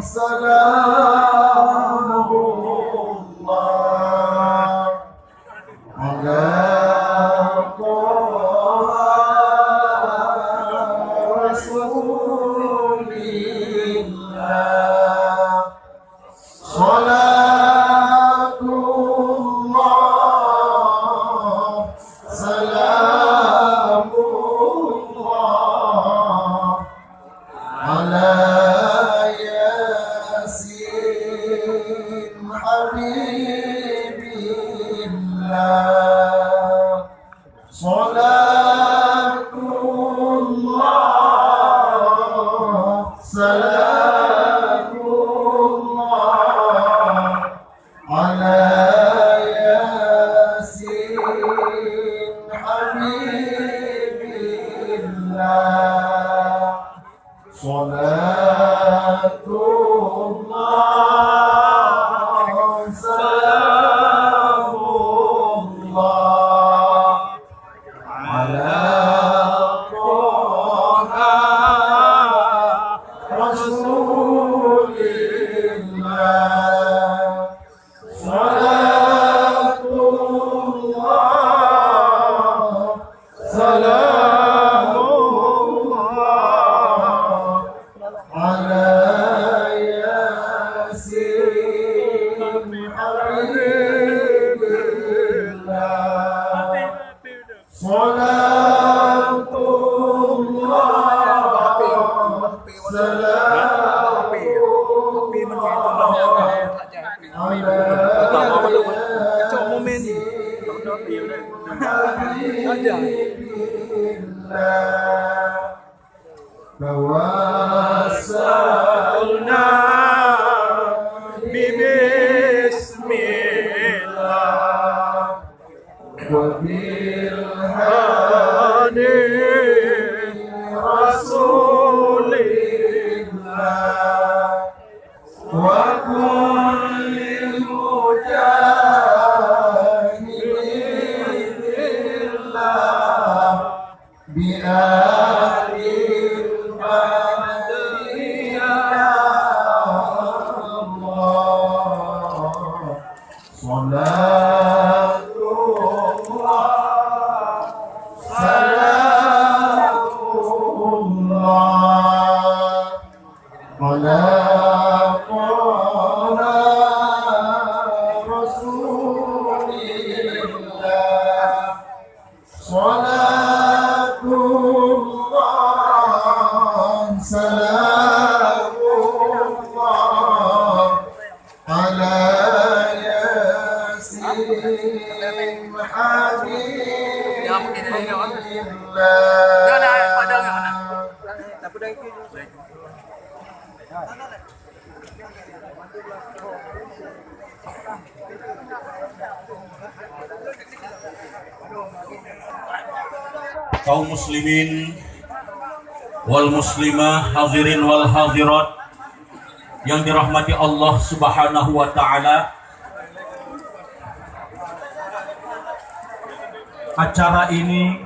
سلام الله على طه رسول الله صلاة الله سلام الله على ياسين حبيب الله صلاة الله سلام الله على ياسين حبيب الله صلاة الله سلام الله على طه رسول الله صلاة الله سلام الله على ياسين حبيب الله صلاة الله سلام توسلنا ببسم الله وبالهادي رسول الله وكل المجاهدين الله بآل البدر يا الله صلاة الله سلام الله على طه رسول الله صلاة الله سلام الله على ياسين حبيب Kaum muslimin wal muslimah, hadirin wal hadirat yang dirahmati Allah Subhanahu wa taala. Acara ini